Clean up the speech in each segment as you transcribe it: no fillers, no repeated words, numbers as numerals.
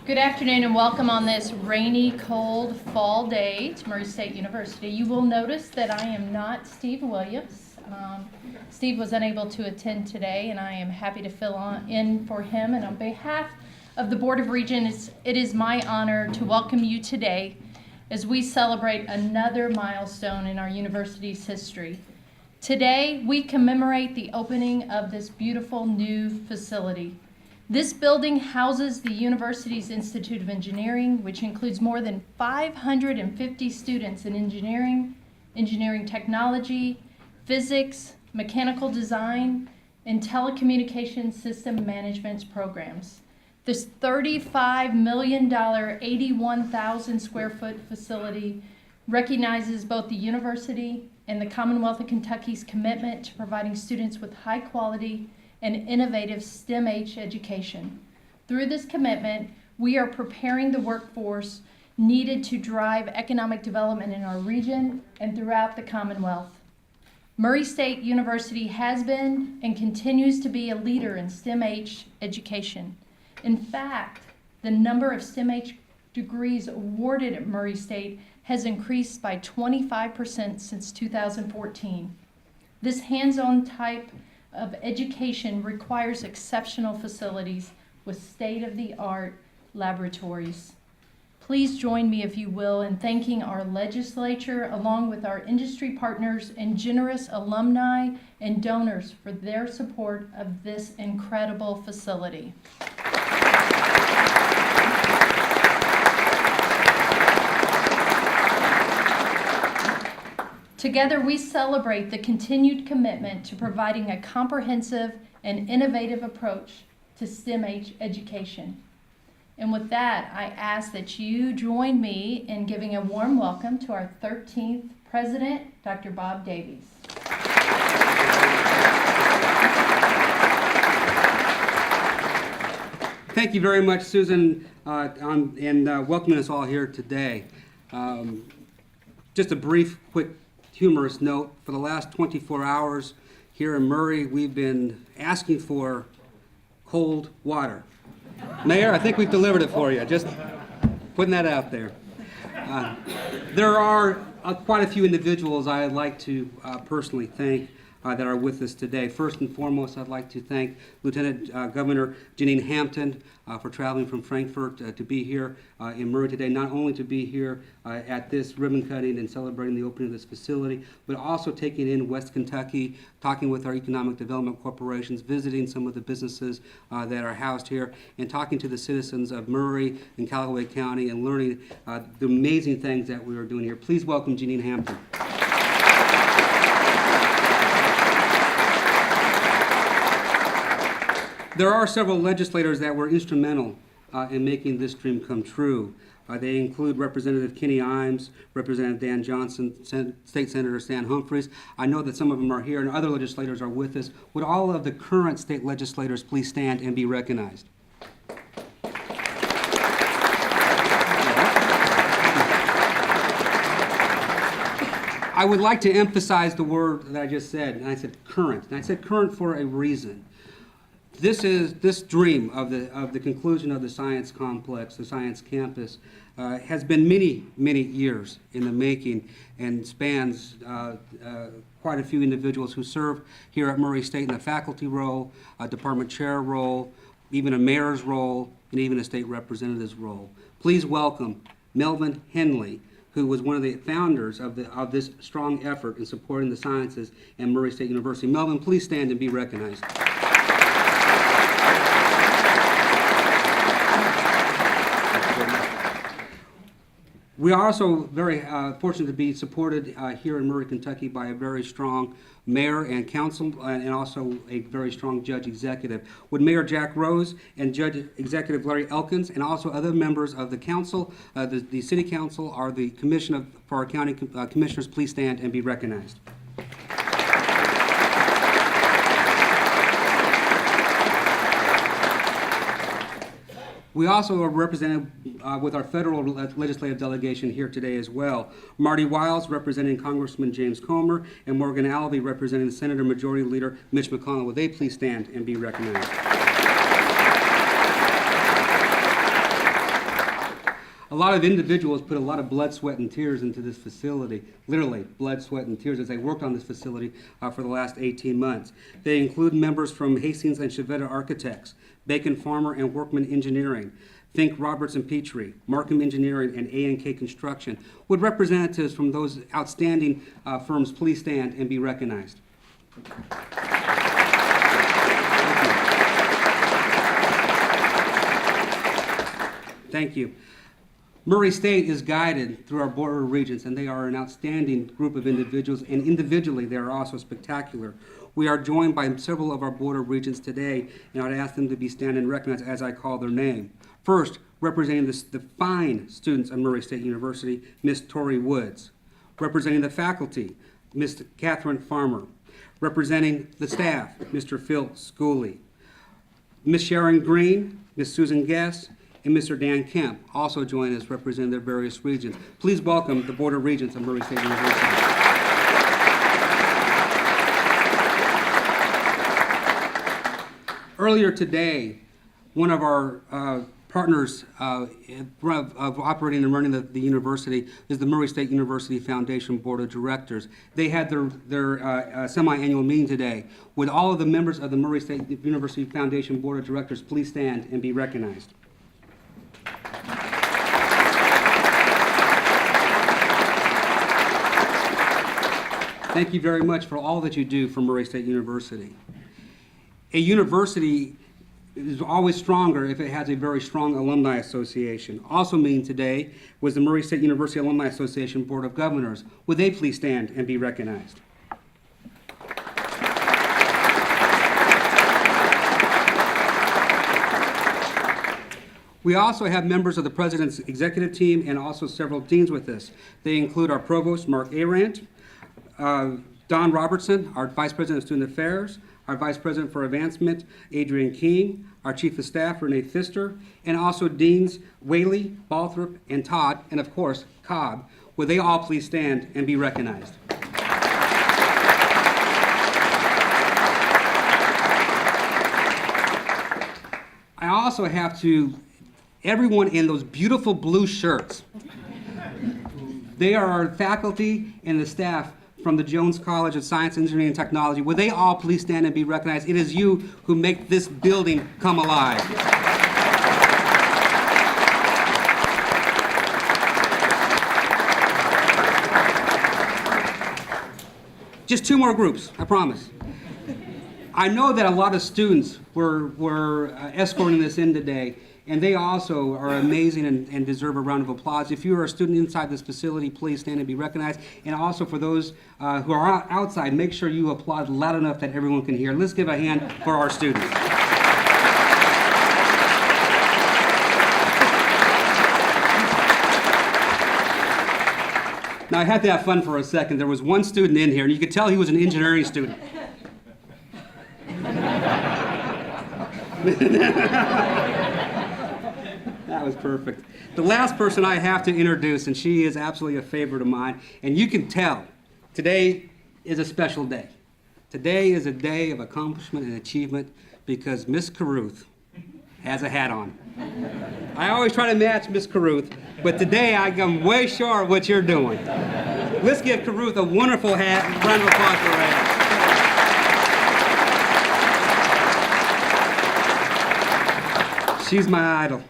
Good afternoon and welcome on this rainy, cold fall day to Murray State University. You will notice that I am not Steve Williams. Steve was unable to attend today, and I am happy to fill in for him. And on behalf of the Board of Regents, it is my honor to welcome you today as we celebrate another milestone in our university's history. Today, we commemorate the opening of this beautiful new facility. This building houses the university's Institute of Engineering, which includes more than 550 students in engineering, engineering technology, physics, mechanical design, and telecommunications system management programs. This $35 million, 81,000 square foot facility recognizes both the university and the Commonwealth of Kentucky's commitment to providing students with high quality and innovative STEM-H education. Through this commitment, we are preparing the workforce needed to drive economic development in our region and throughout the Commonwealth. Murray State University has been and continues to be a leader in STEM-H education. In fact, the number of STEM-H degrees awarded at Murray State has increased by 25% since 2014. This hands-on type of education requires exceptional facilities with state-of-the-art laboratories. Please join me, if you will, in thanking our legislature along with our industry partners and generous alumni and donors for their support of this incredible facility. Together, we celebrate the continued commitment to providing a comprehensive and innovative approach to STEM-H education. And with that, I ask that you join me in giving a warm welcome to our 13th President, Dr. Bob Davies. Thank you very much, Susan, and welcoming us all here today. Just a brief, quick, humorous note. For the last 24 hours here in Murray, we've been asking for cold water. Mayor, I think we've delivered it for you. Just putting that out there. There are quite a few individuals I'd like to personally thank that are with us today. First and foremost, I'd like to thank Lieutenant Governor Jenean Hampton for traveling from Frankfurt to be here in Murray today, not only to be here at this ribbon cutting and celebrating the opening of this facility, but also taking in West Kentucky, talking with our economic development corporations, visiting some of the businesses that are housed here, and talking to the citizens of Murray and Callaway County and learning the amazing things that we are doing here. Please welcome Jenean Hampton. There are several legislators that were instrumental in making this dream come true. They include Representative Kenny Imes, Representative Dan Johnson, State Senator Stan Humphreys. I know that some of them are here and other legislators are with us. Would all of the current state legislators please stand and be recognized? I would like to emphasize the word that I just said, and I said current. And I said current for a reason. This dream of the conclusion of the science complex, the science campus, has been many years in the making and spans quite a few individuals who serve here at Murray State in a faculty role, a department chair role, even a mayor's role, and even a state representative's role. Please welcome Melvin Henley, who was one of the founders of this strong effort in supporting the sciences at Murray State University. Melvin, please stand and be recognized. We are also very fortunate to be supported here in Murray, Kentucky by a very strong mayor and council and also a very strong judge executive. Would Mayor Jack Rose and Judge Executive Larry Elkins and also other members of the council, the city council, or the commission for our county commissioners please stand and be recognized. We also are represented with our federal legislative delegation here today as well. Marty Wiles representing Congressman James Comer, and Morgan Albee representing Senator Majority Leader Mitch McConnell. Would they please stand and be recognized? A lot of individuals put a lot of blood, sweat, and tears into this facility, literally blood, sweat, and tears as they worked on this facility for the last 18 months. They include members from Hastings and Chevetta Architects, Bacon Farmer and Workman Engineering, Fink Roberts and Petrie, Markham Engineering, and A&K Construction. Would representatives from those outstanding firms please stand and be recognized? Thank you. Murray State is guided through our Board of Regents, and they are an outstanding group of individuals, and individually they are also spectacular. We are joined by several of our Board of Regents today, and I'd ask them to be stand and recognized as I call their name. First, representing the fine students of Murray State University, Ms. Tori Woods. Representing the faculty, Ms. Catherine Farmer. Representing the staff, Mr. Phil Schooley. Ms. Sharon Green, Ms. Susan Guest, and Mr. Dan Kemp also join us representing their various regions. Please welcome the Board of Regents of Murray State University. Earlier today, one of our partners of operating and running the university is the Murray State University Foundation Board of Directors. They had their semi-annual meeting today. Would all of the members of the Murray State University Foundation Board of Directors please stand and be recognized? Thank you very much for all that you do for Murray State University. A university is always stronger if it has a very strong alumni association. Also meeting today was the Murray State University Alumni Association Board of Governors. Would they please stand and be recognized? We also have members of the President's executive team and also several deans with us. They include our Provost, Mark Arendt, Don Robertson, our Vice President of Student Affairs, our Vice President for Advancement, Adrian King, our Chief of Staff, Renee Pfister, and also Deans Whaley, Balthrop, and Todd, and of course, Cobb. Would they all please stand and be recognized? I also have to, everyone in those beautiful blue shirts, they are our faculty and the staff from the Jones College of Science, Engineering, and Technology. Would they all please stand and be recognized? It is you who make this building come alive. Just two more groups, I promise. I know that a lot of students were escorting this in today, and they also are amazing and deserve a round of applause. If you are a student inside this facility, please stand and be recognized. And also for those who are outside, make sure you applaud loud enough that everyone can hear. Let's give a hand for our students. Now, I had to have fun for a second. There was one student in here, and you could tell he was an engineering student. That was perfect. The last person I have to introduce, and she is absolutely a favorite of mine, and you can tell today is a special day. Today is a day of accomplishment and achievement because Miss Caruth has a hat on. I always try to match Miss Caruth, but today I'm way short of what you're doing. Let's give Caruth a wonderful hat. Round of applause for her hat. She's my idol.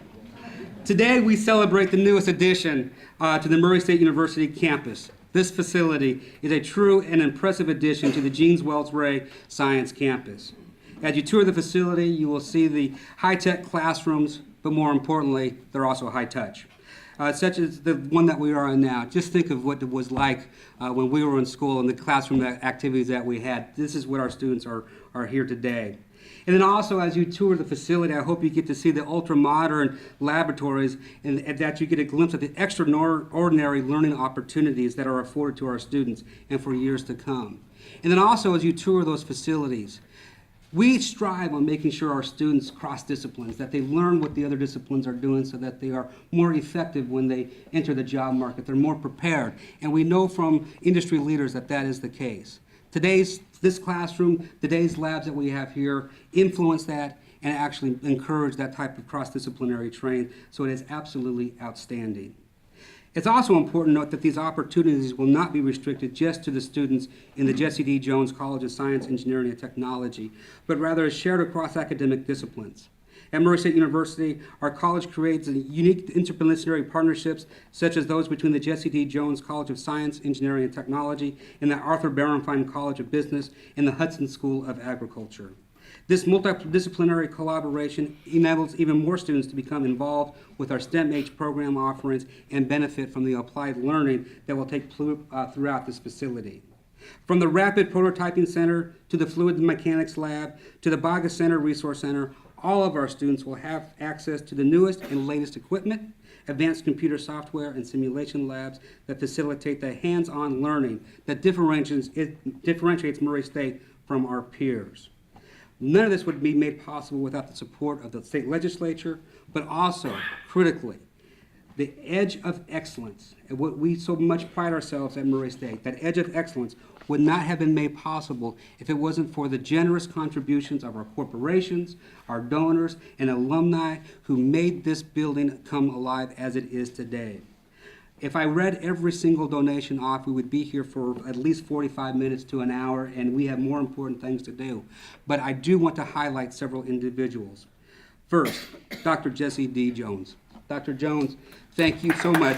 Today we celebrate the newest addition to the Murray State University campus. This facility is a true and impressive addition to the Jeanes Wells Ray Science Campus. As you tour the facility, you will see the high-tech classrooms, but more importantly, they're also high-touch. Such as the one that we are in now. Just think of what it was like when we were in school and the classroom activities that we had. This is what our students are here today. And then also, as you tour the facility, I hope you get to see the ultra-modern laboratories and that you get a glimpse of the extraordinary learning opportunities that are afforded to our students and for years to come. And then also, as you tour those facilities, we strive on making sure our students cross disciplines, that they learn what the other disciplines are doing so that they are more effective when they enter the job market. They're more prepared. And we know from industry leaders that that is the case. This classroom, today's labs that we have here influence that and actually encourage that type of cross-disciplinary training. So it is absolutely outstanding. It's also important to note that these opportunities will not be restricted just to the students in the Jesse D. Jones College of Science, Engineering, and Technology, but rather is shared across academic disciplines. At Murray State University, our college creates unique interdisciplinary partnerships, such as those between the Jesse D. Jones College of Science, Engineering, and Technology and the Arthur Barenfein College of Business and the Hudson School of Agriculture. This multidisciplinary collaboration enables even more students to become involved with our STEM-H program offerings and benefit from the applied learning that will take throughout this facility. From the Rapid Prototyping Center to the Fluid Mechanics Lab to the Baga Center Resource Center, all of our students will have access to the newest and latest equipment, advanced computer software, and simulation labs that facilitate the hands-on learning that differentiates Murray State from our peers. None of this would be made possible without the support of the state legislature, but also, critically, the edge of excellence, and what we so much pride ourselves at Murray State, that edge of excellence would not have been made possible if it wasn't for the generous contributions of our corporations, our donors, and alumni who made this building come alive as it is today. If I read every single donation off, we would be here for at least 45 minutes to an hour, and we have more important things to do. But I do want to highlight several individuals. First, Dr. Jesse D. Jones. Dr. Jones, thank you so much.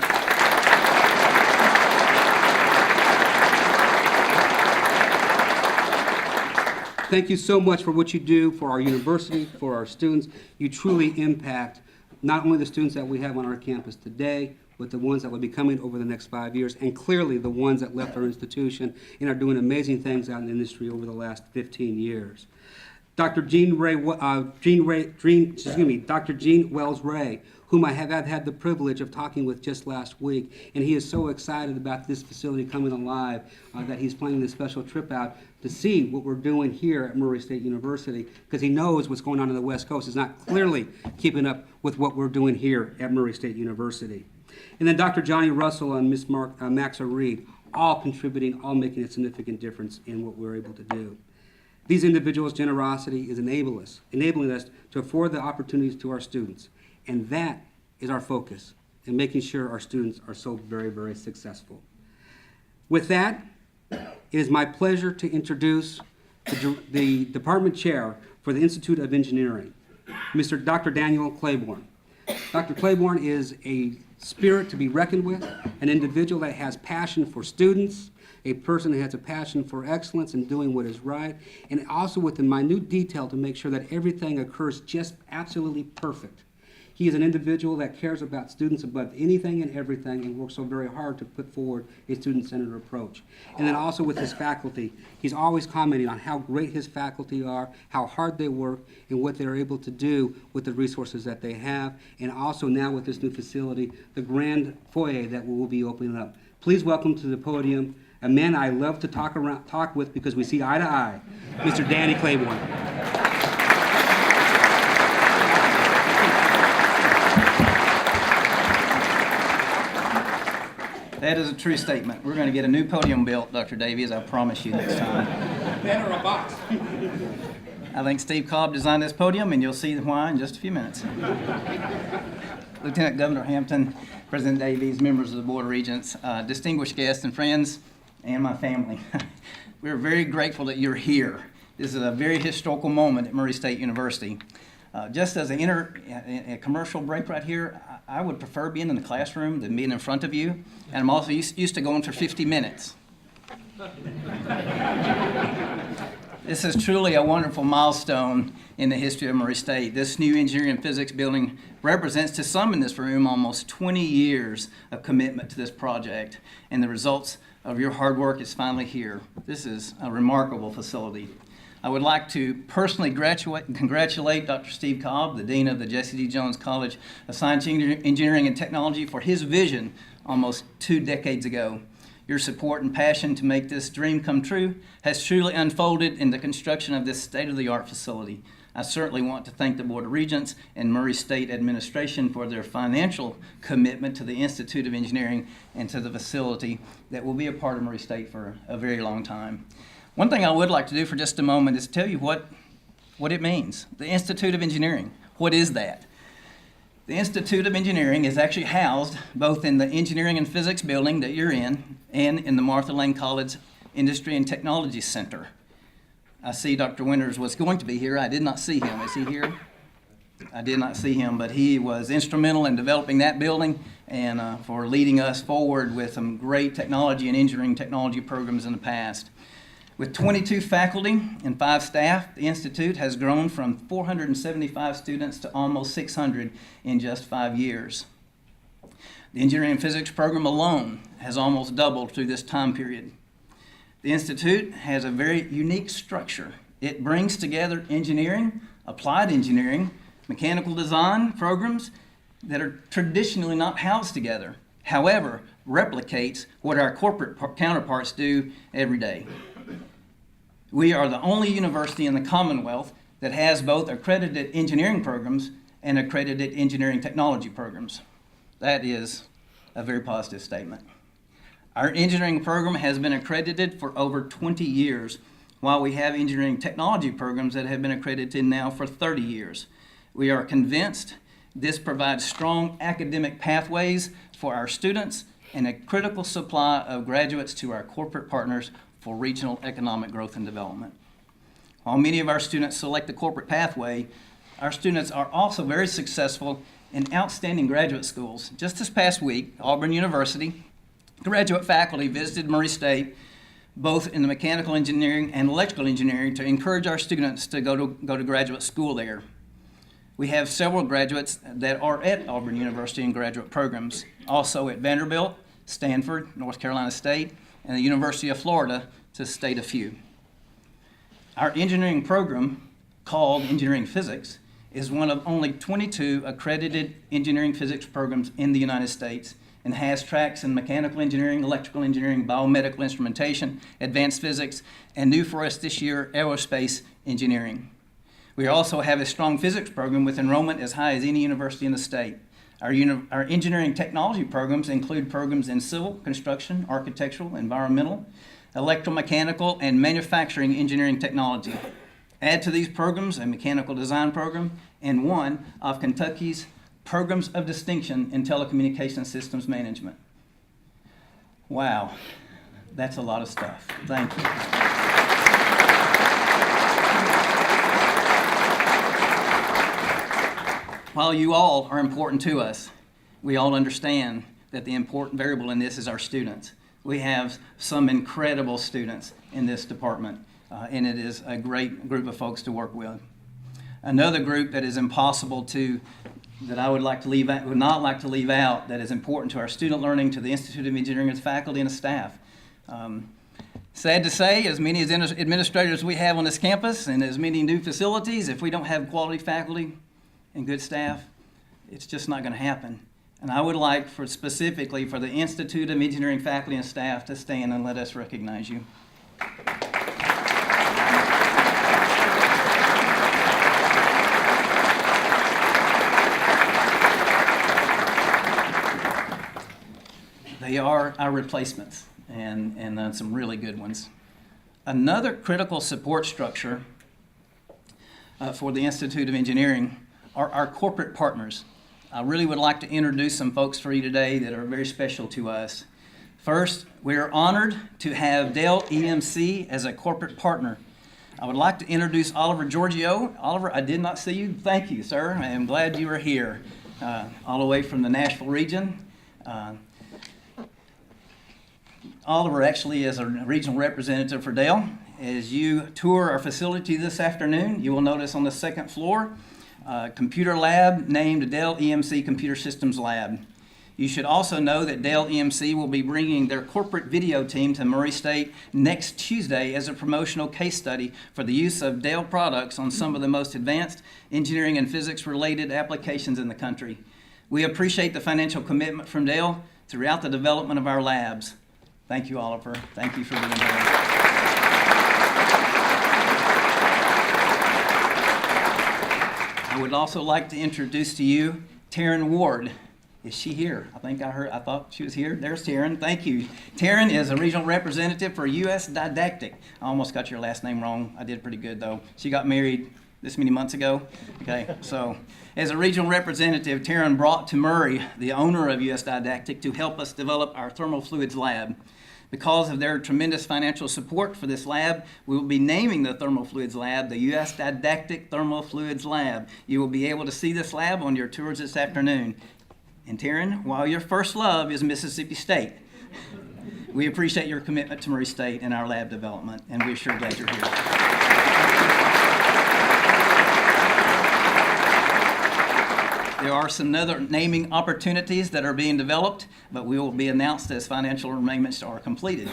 Thank you so much for what you do for our university, for our students. You truly impact not only the students that we have on our campus today, but the ones that will be coming over the next 5 years, and clearly the ones that left our institution and are doing amazing things out in the industry over the last 15 years. Dr. Gene Wells Ray, whom I have had the privilege of talking with just last week, and he is so excited about this facility coming alive that he's planning this special trip out to see what we're doing here at Murray State University, because he knows what's going on the West Coast is not clearly keeping up with what we're doing here at Murray State University. And then Dr. Johnny Russell and Ms. Maxa Reed, all contributing, all making a significant difference in what we're able to do. These individuals' generosity is enabling us to afford the opportunities to our students. And that is our focus in making sure our students are so very, very successful. With that, it is my pleasure to introduce the department chair for the Institute of Engineering, Mr. Dr. Daniel Claiborne. Dr. Claiborne is a spirit to be reckoned with, an individual that has passion for students, a person that has a passion for excellence and doing what is right, and also with the minute detail to make sure that everything occurs just absolutely perfect. He is an individual that cares about students above anything and everything and works so very hard to put forward a student-centered approach. And then also with his faculty, he's always commenting on how great his faculty are, how hard they work, and what they're able to do with the resources that they have, and also now with this new facility, the grand foyer that we will be opening up. Please welcome to the podium a man I love to talk with because we see eye to eye, Mr. Danny Claiborne. That is a true statement. We're going to get a new podium built, Dr. Davies, I promise you next time. That or a box. I think Steve Cobb designed this podium, and you'll see why in just a few minutes. Lieutenant Governor Hampton, President Davies, members of the Board of Regents, distinguished guests and friends, and my family. We're very grateful that you're here. This is a very historical moment at Murray State University. Just as a commercial break right here, I would prefer being in the classroom than being in front of you. And I'm also used to going for 50 minutes. This is truly a wonderful milestone in the history of Murray State. This new engineering and physics building represents to some in this room almost 20 years of commitment to this project. And the results of your hard work is finally here. This is a remarkable facility. I would like to personally congratulate Dr. Steve Cobb, the Dean of the Jesse D. Jones College of Science, Engineering, and Technology, for his vision almost 2 decades ago. Your support and passion to make this dream come true has truly unfolded in the construction of this state-of-the-art facility. I certainly want to thank the Board of Regents and Murray State administration for their financial commitment to the Institute of Engineering and to the facility that will be a part of Murray State for a very long time. One thing I would like to do for just a moment is tell you what it means. The Institute of Engineering, what is that? The Institute of Engineering is actually housed both in the Engineering and Physics building that you're in and in the Martha Lane College Industry and Technology Center. I see Dr. Winters was going to be here. I did not see him. Is he here? I did not see him, but he was instrumental in developing that building and for leading us forward with some great technology and engineering technology programs in the past. With 22 faculty and 5 staff, the Institute has grown from 475 students to almost 600 in just 5 years. The Engineering and Physics program alone has almost doubled through this time period. The Institute has a very unique structure. It brings together engineering, applied engineering, mechanical design programs that are traditionally not housed together. However, replicates what our corporate counterparts do every day. We are the only university in the Commonwealth that has both accredited engineering programs and accredited engineering technology programs. That is a very positive statement. Our engineering program has been accredited for over 20 years, while we have engineering technology programs that have been accredited now for 30 years. We are convinced this provides strong academic pathways for our students and a critical supply of graduates to our corporate partners for regional economic growth and development. While many of our students select the corporate pathway, our students are also very successful in outstanding graduate schools. Just this past week, Auburn University graduate faculty visited Murray State, both in the mechanical engineering and electrical engineering, to encourage our students to go to graduate school there. We have several graduates that are at Auburn University in graduate programs, also at Vanderbilt, Stanford, North Carolina State, and the University of Florida, to state a few. Our engineering program, called Engineering Physics, is one of only 22 accredited engineering physics programs in the United States and has tracks in mechanical engineering, electrical engineering, biomedical instrumentation, advanced physics, and new for us this year, aerospace engineering. We also have a strong physics program with enrollment as high as any university in the state. Our engineering technology programs include programs in civil, construction, architectural, environmental, electromechanical, and manufacturing engineering technology. Add to these programs a mechanical design program and one of Kentucky's programs of distinction in telecommunications systems management. Wow, that's a lot of stuff. Thank you. While you all are important to us, we all understand that the important variable in this is our students. We have some incredible students in this department, and it is a great group of folks to work with. Another group that is impossible to, that I would not like to leave out, that is important to our student learning, to the Institute of Engineering, its faculty and staff. Sad to say, as many as administrators we have on this campus and as many new facilities, if we don't have quality faculty and good staff, it's just not going to happen. And I would like specifically for the Institute of Engineering faculty and staff to stand and let us recognize you. They are our replacements, and some really good ones. Another critical support structure for the Institute of Engineering are our corporate partners. I really would like to introduce some folks for you today that are very special to us. First, we are honored to have Dell EMC as a corporate partner. I would like to introduce Oliver Giorgio. Oliver, I did not see you. Thank you, sir. I am glad you are here, all the way from the Nashville region. Oliver actually is a regional representative for Dell. As you tour our facility this afternoon, you will notice on the second floor, computer lab named Dell EMC Computer Systems Lab. You should also know that Dell EMC will be bringing their corporate video team to Murray State next Tuesday as a promotional case study for the use of Dell products on some of the most advanced engineering and physics related applications in the country. We appreciate the financial commitment from Dell throughout the development of our labs. Thank you, Oliver. Thank you for being here. I would also like to introduce to you Taryn Ward. Is she here? I thought she was here. There's Taryn. Thank you. Taryn is a regional representative for U.S. Didactic. I almost got your last name wrong. I did pretty good, though. She got married this many months ago. Okay, so as a regional representative, Taryn brought to Murray, the owner of US Didactic, to help us develop our thermal fluids lab. Because of their tremendous financial support for this lab, we will be naming the Thermal Fluids Lab the US Didactic Thermal Fluids Lab. You will be able to see this lab on your tours this afternoon. And Taryn, while your first love is Mississippi State, we appreciate your commitment to Murray State and our lab development, and we're sure glad you're here. There are some other naming opportunities that are being developed, but we will be announced as financial arrangements are completed.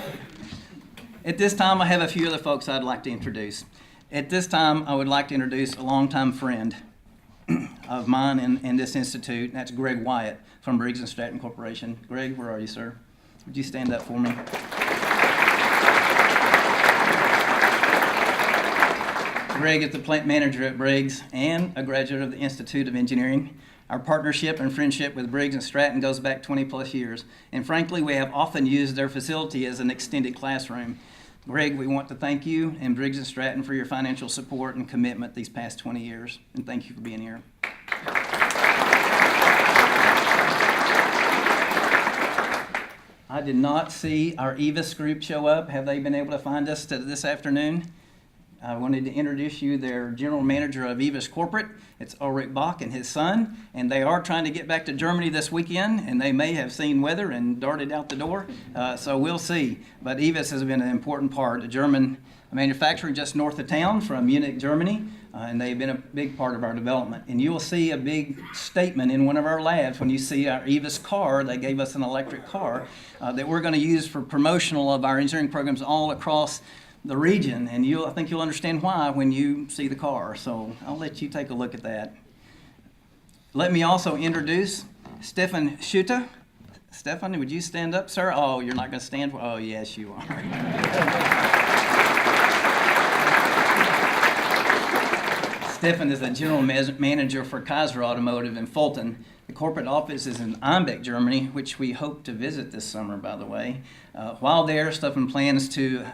At this time, I have a few other folks I'd like to introduce. At this time, I would like to introduce a longtime friend of mine in this institute, and that's Greg Wyatt from Briggs & Stratton Corporation. Greg, where are you, sir? Would you stand up for me? Greg is the plant manager at Briggs and a graduate of the Institute of Engineering. Our partnership and friendship with Briggs & Stratton goes back 20 plus years, and frankly, we have often used their facility as an extended classroom. Greg, we want to thank you and Briggs & Stratton for your financial support and commitment these past 20 years, and thank you for being here. I did not see our Evis group show up. Have they been able to find us this afternoon? I wanted to introduce you their general manager of Evis Corporate. It's Ulrich Bach and his son, and they are trying to get back to Germany this weekend, and they may have seen weather and darted out the door, so we'll see. But Evis has been an important part, a German manufacturer just north of town from Munich, Germany, and they've been a big part of our development. And you'll see a big statement in one of our labs when you see our Evis car. They gave us an electric car that we're going to use for promotional of our engineering programs all across the region, and I think you'll understand why when you see the car. So I'll let you take a look at that. Let me also introduce Stefan Schutte. Stefan, would you stand up, sir? Oh, you're not going to stand? Oh, yes, you are. Stefan is the general manager for Kaiser Automotive in Fulton. The corporate office is in Einbeck, Germany, which we hope to visit this summer, by the way. While there, Stefan plans to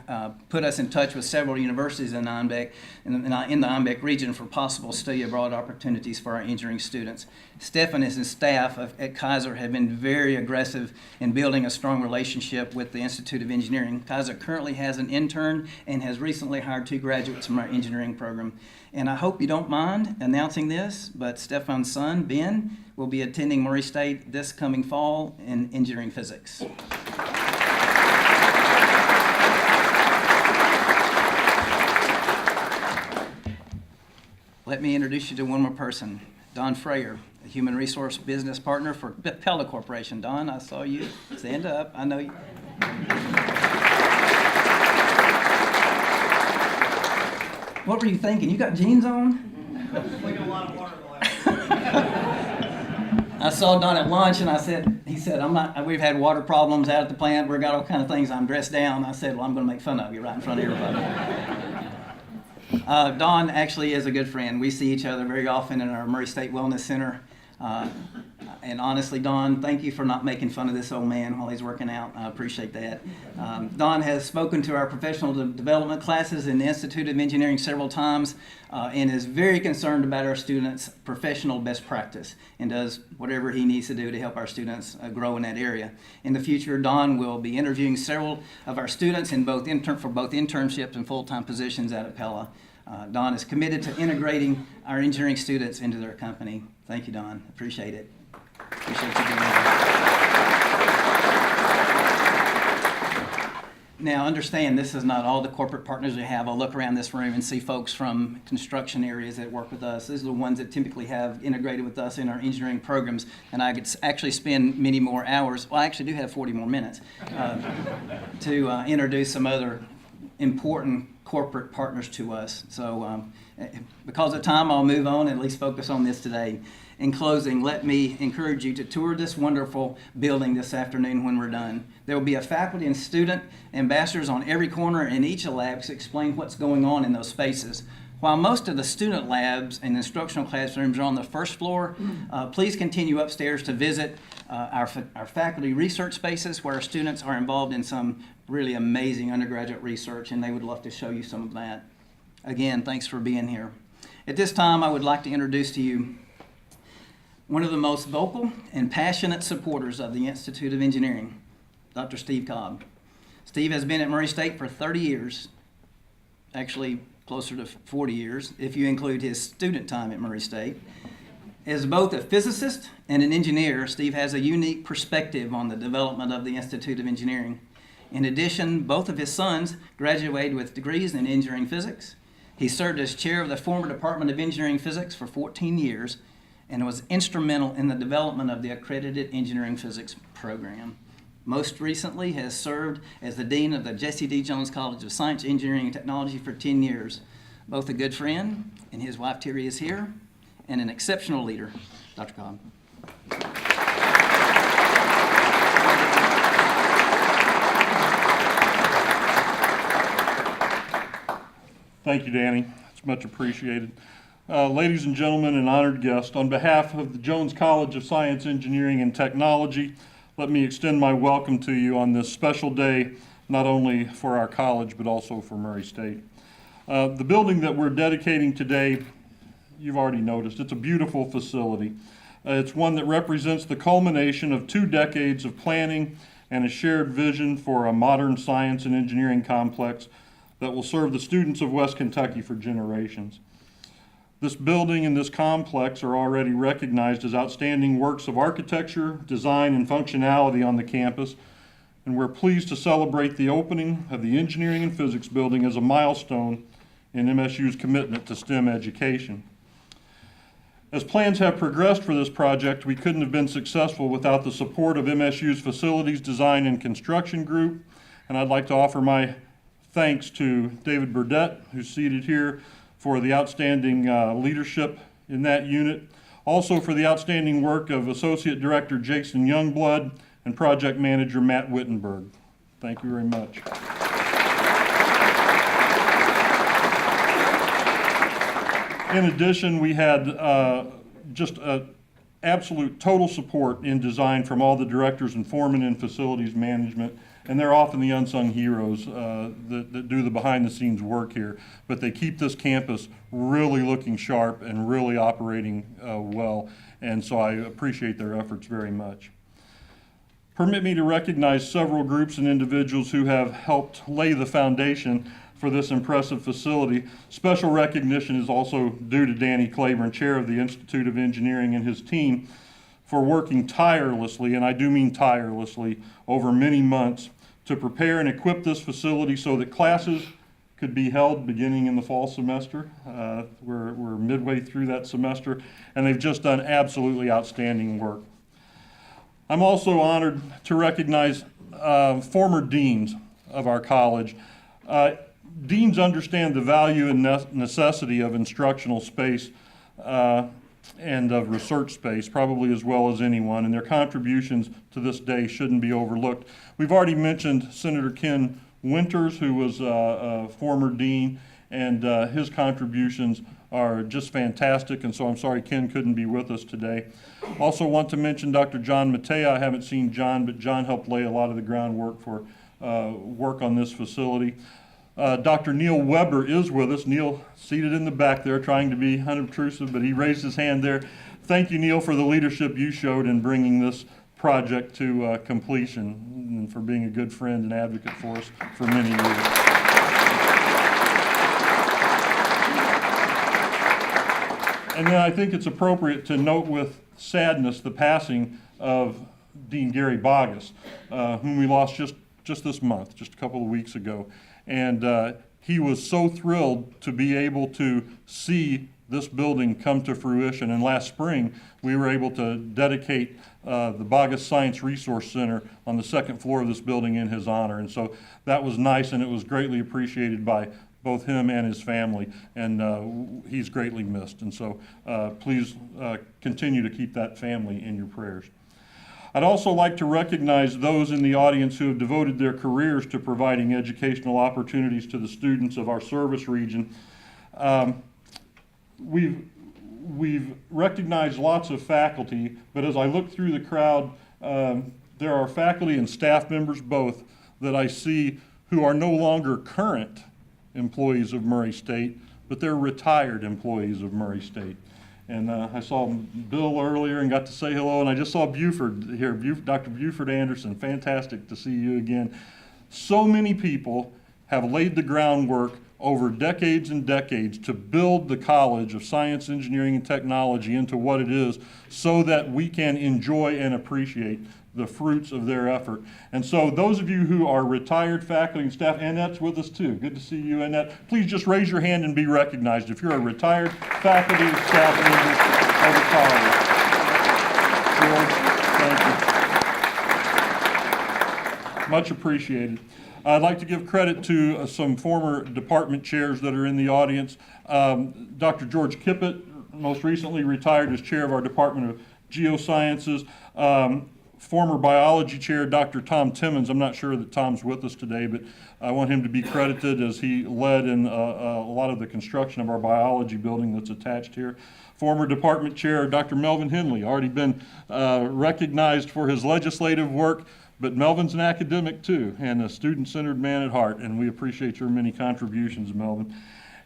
put us in touch with several universities in Einbeck, in the Einbeck region for possible study abroad opportunities for our engineering students. Stefan and his staff at Kaiser have been very aggressive in building a strong relationship with the Institute of Engineering. Kaiser currently has an intern and has recently hired 2 graduates from our engineering program. And I hope you don't mind announcing this, but Stefan's son, Ben, will be attending Murray State this coming fall in engineering physics. Let me introduce you to one more person, Don Freyer, a human resource business partner for Pella Corporation. Don, I saw you. Stand up. I know you. What were you thinking? You got jeans on? Drinking a lot of water the last I saw Don at lunch, and he said, we've had water problems out at the plant. We've got all kind of things. I'm dressed down. I said, well, I'm going to make fun of you right in front of everybody. Don actually is a good friend. We see each other very often in our Murray State Wellness Center. And honestly, Don, thank you for not making fun of this old man while he's working out. I appreciate that. Don has spoken to our professional development classes in the Institute of Engineering several times and is very concerned about our students' professional best practice and does whatever he needs to do to help our students grow in that area. In the future, Don will be interviewing several of our students for both internships and full-time positions out at Pella. Don is committed to integrating our engineering students into their company. Thank you, Don. Appreciate it. Appreciate you being here. Now, understand this is not all the corporate partners we have. I'll look around this room and see folks from construction areas that work with us. These are the ones that typically have integrated with us in our engineering programs, and I could actually spend many more hours. Well, I actually do have 40 more minutes to introduce some other important corporate partners to us. So because of time, I'll move on and at least focus on this today. In closing, let me encourage you to tour this wonderful building this afternoon when we're done. There will be a faculty and student ambassadors on every corner in each of the labs to explain what's going on in those spaces. While most of the student labs and instructional classrooms are on the first floor, please continue upstairs to visit our faculty research spaces where our students are involved in some really amazing undergraduate research, and they would love to show you some of that. Again, thanks for being here. At this time, I would like to introduce to you one of the most vocal and passionate supporters of the Institute of Engineering, Dr. Steve Cobb. Steve has been at Murray State for 30 years, actually closer to 40 years if you include his student time at Murray State. As both a physicist and an engineer, Steve has a unique perspective on the development of the Institute of Engineering. In addition, both of his sons graduated with degrees in engineering physics. He served as chair of the former Department of Engineering Physics for 14 years and was instrumental in the development of the accredited engineering physics program. Most recently has served as the dean of the Jesse D. Jones College of Science, Engineering, and Technology for 10 years. Both a good friend, and his wife Terry is here, and an exceptional leader, Dr. Cobb. Thank you, Danny. It's much appreciated. Ladies and gentlemen and honored guests, on behalf of the Jones College of Science, Engineering, and Technology, let me extend my welcome to you on this special day, not only for our college, but also for Murray State. The building that we're dedicating today, you've already noticed, it's a beautiful facility. It's one that represents the culmination of 2 decades of planning and a shared vision for a modern science and engineering complex that will serve the students of West Kentucky for generations. This building and this complex are already recognized as outstanding works of architecture, design, and functionality on the campus, and we're pleased to celebrate the opening of the Engineering and Physics building as a milestone in MSU's commitment to STEM education. As plans have progressed for this project, we couldn't have been successful without the support of MSU's Facilities Design and Construction Group, and I'd like to offer my thanks to David Burdett, who's seated here, for the outstanding leadership in that unit. Also for the outstanding work of Associate Director Jason Youngblood and Project Manager Matt Wittenberg. Thank you very much. In addition, we had just absolute total support in design from all the directors and foremen in facilities management, and they're often the unsung heroes that do the behind-the-scenes work here. But they keep this campus really looking sharp and really operating well, and so I appreciate their efforts very much. Permit me to recognize several groups and individuals who have helped lay the foundation for this impressive facility. Special recognition is also due to Danny Claiborne, chair of the Institute of Engineering, and his team for working tirelessly, and I do mean tirelessly, over many months to prepare and equip this facility so that classes could be held beginning in the fall semester. We're midway through that semester, and they've just done absolutely outstanding work. I'm also honored to recognize former deans of our college. Deans understand the value and necessity of instructional space and of research space, probably as well as anyone, and their contributions to this day shouldn't be overlooked. We've already mentioned Senator Ken Winters, who was a former dean, and his contributions are just fantastic, and so I'm sorry Ken couldn't be with us today. Also want to mention Dr. John Matea. I haven't seen John, but John helped lay a lot of the groundwork for work on this facility. Dr. Neil Weber is with us. Neil, seated in the back there, trying to be unobtrusive, but he raised his hand there. Thank you, Neil, for the leadership you showed in bringing this project to completion and for being a good friend and advocate for us for many years. And then I think it's appropriate to note with sadness the passing of Dean Gary Boggess, whom we lost just this month, just a couple of weeks ago. And he was so thrilled to be able to see this building come to fruition. And last spring, we were able to dedicate the Boggess Science Resource Center on the 2nd floor of this building in his honor. And so that was nice, and it was greatly appreciated by both him and his family. And he's greatly missed. And so please continue to keep that family in your prayers. I'd also like to recognize those in the audience who have devoted their careers to providing educational opportunities to the students of our service region. We've recognized lots of faculty, but as I look through the crowd, there are faculty and staff members both that I see who are no longer current employees of Murray State, but they're retired employees of Murray State. And I saw Bill earlier and got to say hello, and I just saw Buford here, Dr. Buford Anderson. Fantastic to see you again. So many people have laid the groundwork over decades and decades to build the College of Science, Engineering, and Technology into what it is so that we can enjoy and appreciate the fruits of their effort. And so those of you who are retired faculty and staff, Annette's with us too. Good to see you, Annette. Please just raise your hand and be recognized if you're a retired faculty and staff member of the college. George, thank you. Much appreciated. I'd like to give credit to some former department chairs that are in the audience. Dr. George Kippett, most recently retired as chair of our Department of Geosciences. Former biology chair, Dr. Tom Timmons. I'm not sure that Tom's with us today, but I want him to be credited as he led in a lot of the construction of our biology building that's attached here. Former department chair, Dr. Melvin Henley, already been recognized for his legislative work, but Melvin's an academic too, and a student-centered man at heart, and we appreciate your many contributions, Melvin.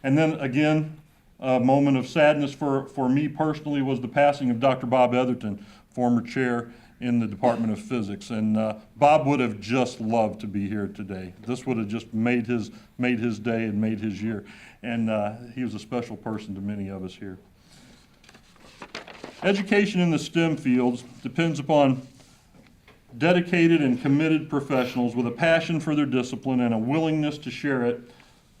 And then again, a moment of sadness for me personally was the passing of Dr. Bob Etherton, former chair in the Department of Physics. And Bob would have just loved to be here today. This would have just made his day and made his year. And he was a special person to many of us here. Education in the STEM fields depends upon dedicated and committed professionals with a passion for their discipline and a willingness to share it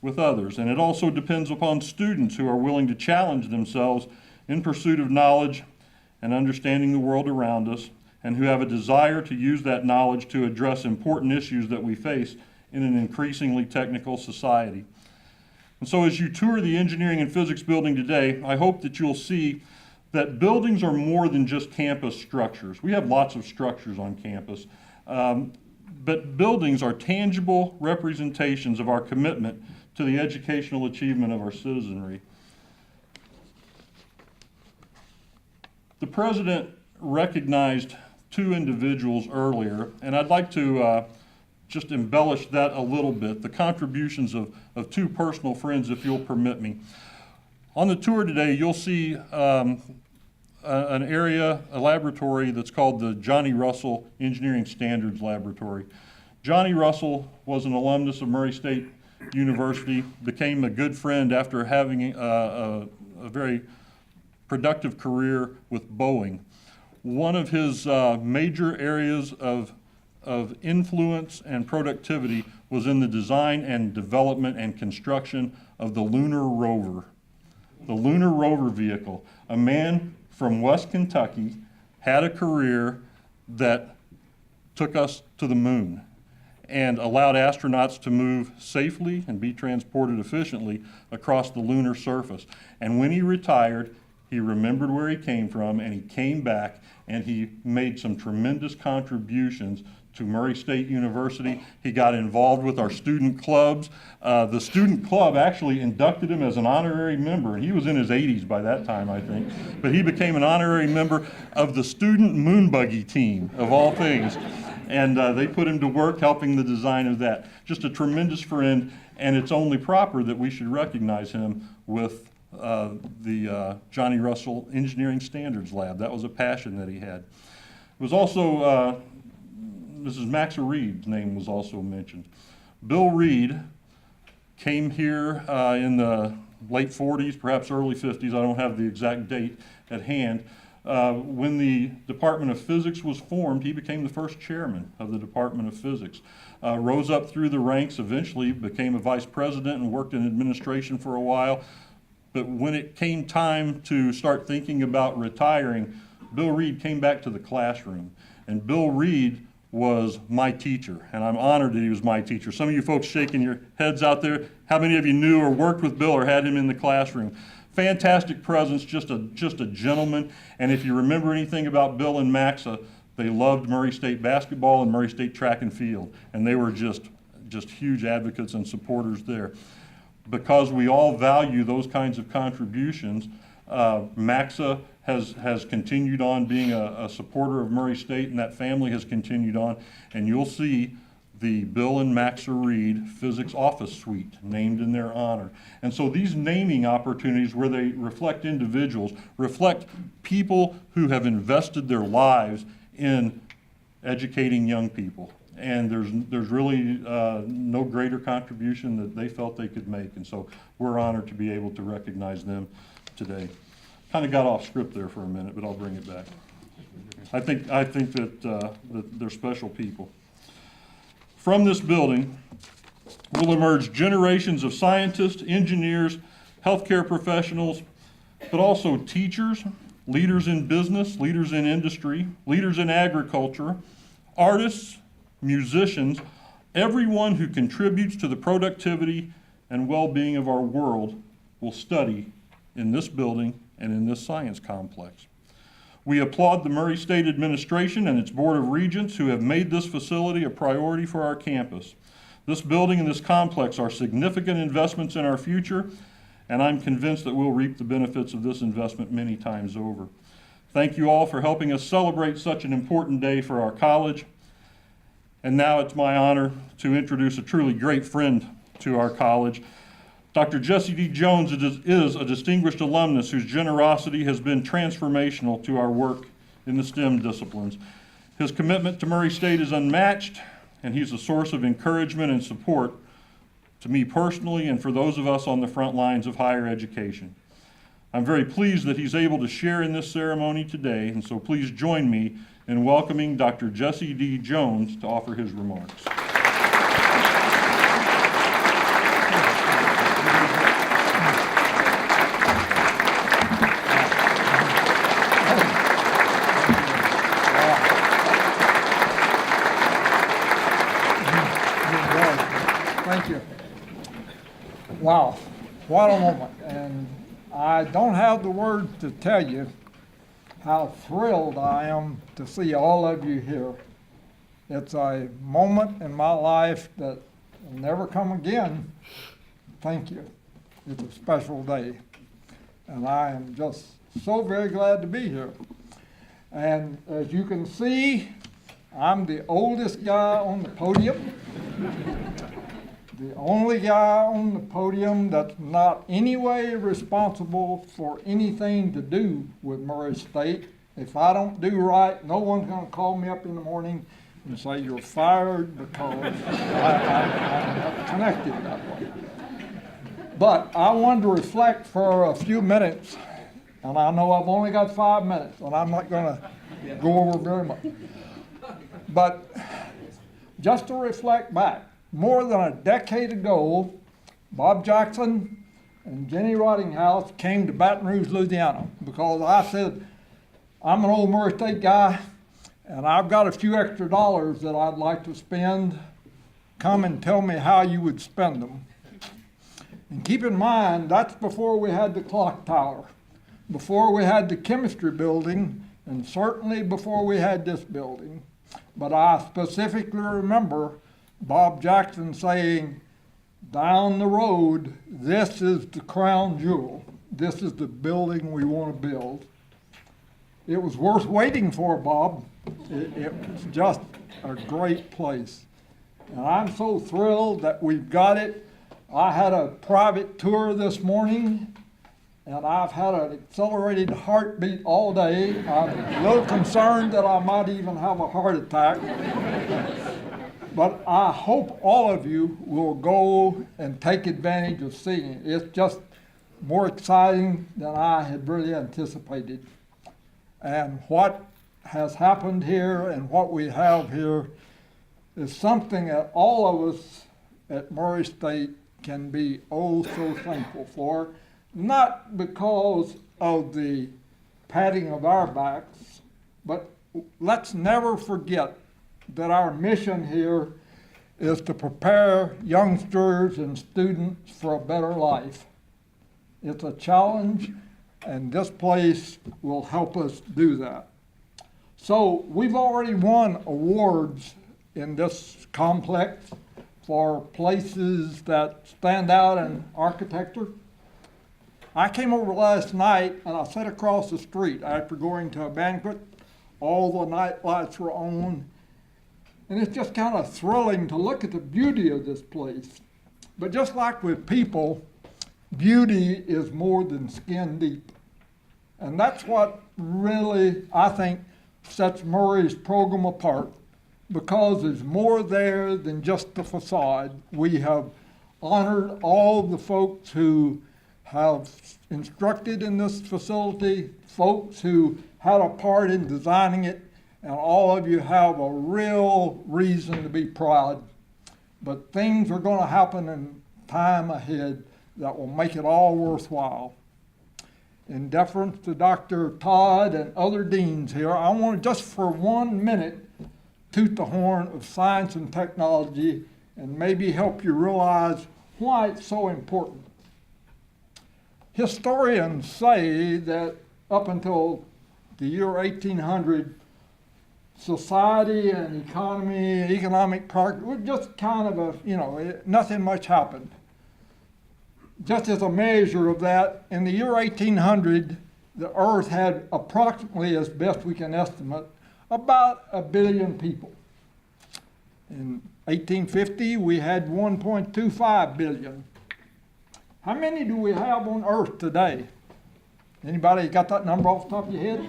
with others. And it also depends upon students who are willing to challenge themselves in pursuit of knowledge and understanding the world around us, and who have a desire to use that knowledge to address important issues that we face in an increasingly technical society. And so as you tour the engineering and physics building today, I hope that you'll see that buildings are more than just campus structures. We have lots of structures on campus, but buildings are tangible representations of our commitment to the educational achievement of our citizenry. The president recognized two individuals earlier, and I'd like to just embellish that a little bit, the contributions of two personal friends, if you'll permit me. On the tour today, you'll see an area, a laboratory that's called the Johnny Russell Engineering Standards Laboratory. Johnny Russell was an alumnus of Murray State University, became a good friend after having a very productive career with Boeing. One of his major areas of influence and productivity was in the design and development and construction of the lunar rover. The lunar rover vehicle. A man from West Kentucky had a career that took us to the moon and allowed astronauts to move safely and be transported efficiently across the lunar surface. And when he retired, he remembered where he came from, and he came back, and he made some tremendous contributions to Murray State University. He got involved with our student clubs. The student club actually inducted him as an honorary member, and he was in his 80s by that time, I think. But he became an honorary member of the student moon buggy team, of all things. And they put him to work helping the design of that. Just a tremendous friend, and it's only proper that we should recognize him with the Johnny Russell Engineering Standards Lab. That was a passion that he had. It was also Mrs. Maxa Reed's name was also mentioned. Bill Reed came here in the late 40s, perhaps early 50s. I don't have the exact date at hand. When the Department of Physics was formed, he became the first chairman of the Department of Physics. Rose up through the ranks, eventually became a vice president and worked in administration for a while. But when it came time to start thinking about retiring, Bill Reed came back to the classroom. And Bill Reed was my teacher, and I'm honored that he was my teacher. Some of you folks shaking your heads out there, how many of you knew or worked with Bill or had him in the classroom? Fantastic presence, just a gentleman. And if you remember anything about Bill and Maxa, they loved Murray State basketball and Murray State track and field, and they were just huge advocates and supporters there. Because we all value those kinds of contributions, Maxa has continued on being a supporter of Murray State, and that family has continued on. And you'll see the Bill and Maxa Reed Physics Office Suite, named in their honor. And so these naming opportunities where they reflect individuals, reflect people who have invested their lives in educating young people. And there's really no greater contribution that they felt they could make. And so we're honored to be able to recognize them today. Kind of got off script there for a minute, but I'll bring it back. I think that they're special people. From this building will emerge generations of scientists, engineers, healthcare professionals, but also teachers, leaders in business, leaders in industry, leaders in agriculture, artists, musicians, everyone who contributes to the productivity and well-being of our world will study in this building and in this science complex. We applaud the Murray State Administration and its Board of Regents who have made this facility a priority for our campus. This building and this complex are significant investments in our future, and I'm convinced that we'll reap the benefits of this investment many times over. Thank you all for helping us celebrate such an important day for our college. And now it's my honor to introduce a truly great friend to our college. Dr. Jesse D. Jones is a distinguished alumnus whose generosity has been transformational to our work in the STEM disciplines. His commitment to Murray State is unmatched, and he's a source of encouragement and support to me personally and for those of us on the front lines of higher education. I'm very pleased that he's able to share in this ceremony today, and so please join me in welcoming Dr. Jesse D. Jones to offer his remarks. Thank you. Wow, what a moment. And I don't have the words to tell you how thrilled I am to see all of you here. It's a moment in my life that will never come again. Thank you. It's a special day. And I am just so very glad to be here. And as you can see, I'm the oldest guy on the podium. The only guy on the podium that's not any way responsible for anything to do with Murray State. If I don't do right, no one's going to call me up in the morning and say you're fired because I'm not connected that way. But I wanted to reflect for a few minutes, and I know I've only got 5 minutes, and I'm not going to go over very much. But just to reflect back, more than a decade ago, Bob Jackson and Jenny Rottinghouse came to Baton Rouge, Louisiana, because I said, I'm an old Murray State guy, and I've got a few extra dollars that I'd like to spend. Come and tell me how you would spend them. And keep in mind, that's before we had the clock tower, before we had the chemistry building, and certainly before we had this building. But I specifically remember Bob Jackson saying, down the road, this is the crown jewel. This is the building we want to build. It was worth waiting for, Bob. It was just a great place. And I'm so thrilled that we've got it. I had a private tour this morning, and I've had an accelerated heartbeat all day. I'm a little concerned that I might even have a heart attack. But I hope all of you will go and take advantage of seeing it. It's just more exciting than I had really anticipated. And what has happened here and what we have here is something that all of us at Murray State can be oh so thankful for, not because of the patting of our backs, but let's never forget that our mission here is to prepare youngsters and students for a better life. It's a challenge, and this place will help us do that. So we've already won awards in this complex for places that stand out in architecture. I came over last night and I sat across the street after going to a banquet. All the night lights were on. And it's just kind of thrilling to look at the beauty of this place. But just like with people, beauty is more than skin deep. And that's what really, I think, sets Murray's program apart, because there's more there than just the facade. We have honored all the folks who have instructed in this facility, folks who had a part in designing it, and all of you have a real reason to be proud. But things are going to happen in time ahead that will make it all worthwhile. In deference to Dr. Todd and other deans here, I want to just for 1 minute toot the horn of science and technology and maybe help you realize why it's so important. Historians say that up until the year 1800, society and economy, economic progress, was just kind of nothing much happened. Just as a measure of that, in the year 1800, the earth had approximately, as best we can estimate, about 1 billion people. In 1850, we had 1.25 billion. How many do we have on earth today? Anybody got that number off the top of your head?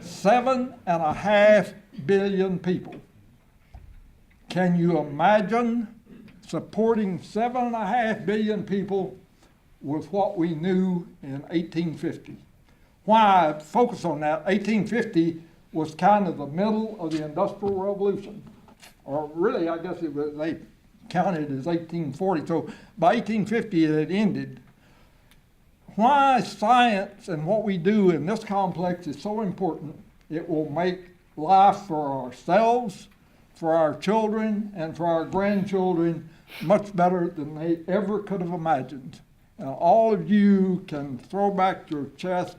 7.5 billion people. Can you imagine supporting 7.5 billion people with what we knew in 1850? Why I focus on that? 1850 was kind of the middle of the Industrial Revolution. Or really, I guess they counted as 1840. So by 1850 it had ended. Why science and what we do in this complex is so important? It will make life for ourselves, for our children, and for our grandchildren much better than they ever could have imagined. And all of you can throw back your chest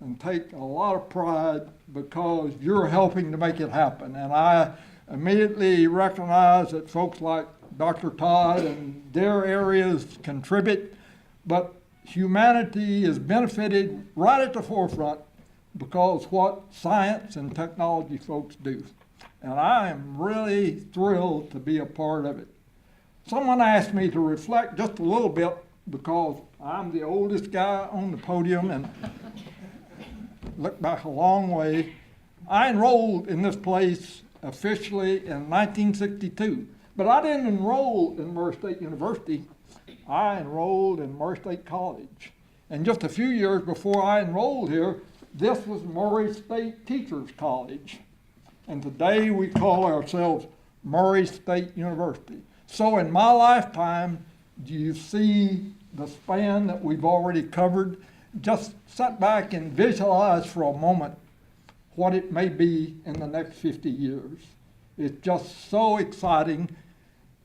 and take a lot of pride because you're helping to make it happen. And I immediately recognize that folks like Dr. Todd and their areas contribute, but humanity is benefited right at the forefront because what science and technology folks do. And I am really thrilled to be a part of it. Someone asked me to reflect just a little bit because I'm the oldest guy on the podium and look back a long way. I enrolled in this place officially in 1962, but I didn't enroll in Murray State University. I enrolled in Murray State College. And just a few years before I enrolled here, this was Murray State Teachers College. And today we call ourselves Murray State University. So in my lifetime, do you see the span that we've already covered? Just sit back and visualize for a moment what it may be in the next 50 years. It's just so exciting,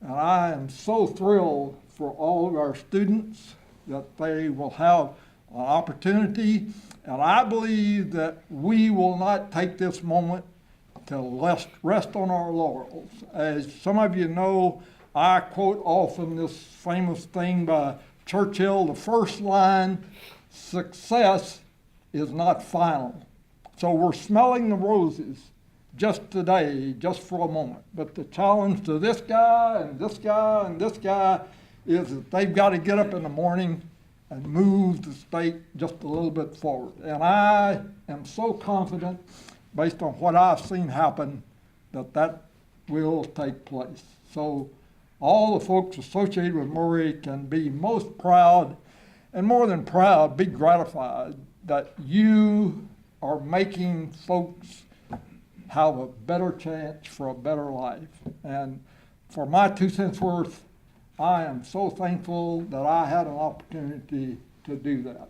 and I am so thrilled for all of our students that they will have an opportunity, and I believe that we will not take this moment to rest on our laurels. As some of you know, I quote often this famous thing by Churchill, the first line, "Success is not final." So we're smelling the roses just today, just for a moment. But the challenge to this guy and this guy and this guy is that they've got to get up in the morning and move the state just a little bit forward. And I am so confident, based on what I've seen happen, that that will take place. So all the folks associated with Murray can be most proud, and more than proud, be gratified that you are making folks have a better chance for a better life. And for my 2 cents worth, I am so thankful that I had an opportunity to do that.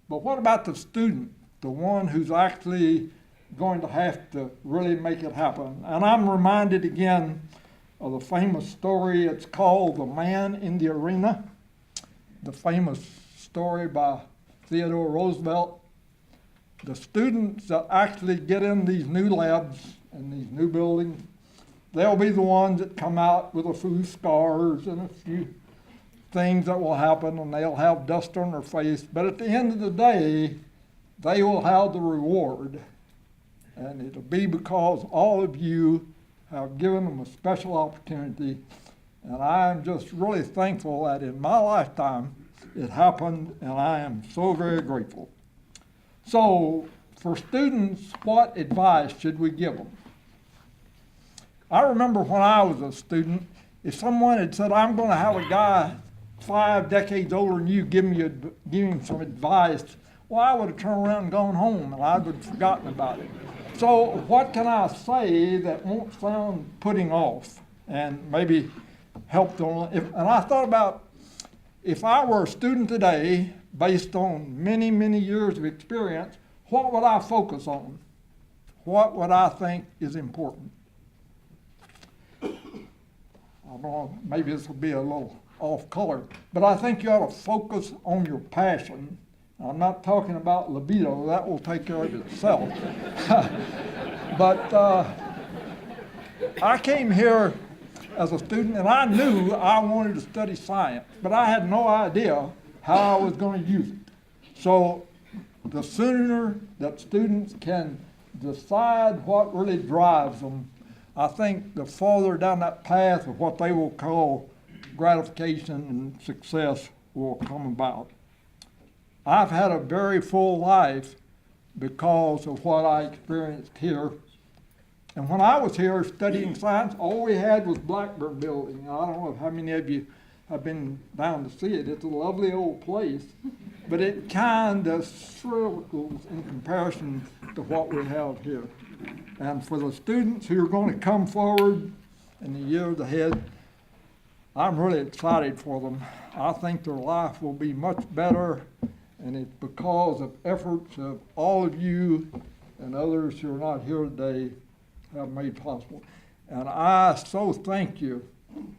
But what about the student, the one who's actually going to have to really make it happen? And I'm reminded again of the famous story. It's called The Man in the Arena, the famous story by Theodore Roosevelt. The students that actually get in these new labs and these new buildings, they'll be the ones that come out with a few scars and a few things that will happen, and they'll have dust on their face. But at the end of the day, they will have the reward. And it'll be because all of you have given them a special opportunity. And I am just really thankful that in my lifetime it happened, and I am so very grateful. So, for students, what advice should we give them? I remember when I was a student, if someone had said, I'm going to have a guy 5 decades older than you give him some advice, well, I would have turned around and gone home, and I would have forgotten about it. So what can I say that won't sound putting off and maybe help them? And I thought about, if I were a student today, based on many, many years of experience, what would I focus on? What would I think is important? I don't know, maybe this will be a little off color, but I think you ought to focus on your passion. I'm not talking about libido, that will take care of itself. But I came here as a student, and I knew I wanted to study science, but I had no idea how I was going to use it. So the sooner that students can decide what really drives them, I think the farther down that path of what they will call gratification and success will come about. I've had a very full life because of what I experienced here. And when I was here studying science, all we had was Blackburn Building. I don't know how many of you have been down to see it. It's a lovely old place, but it kind of circles in comparison to what we have here. And for the students who are going to come forward in the years ahead, I'm really excited for them. I think their life will be much better, and it's because of efforts of all of you and others who are not here today have made possible. And I so thank you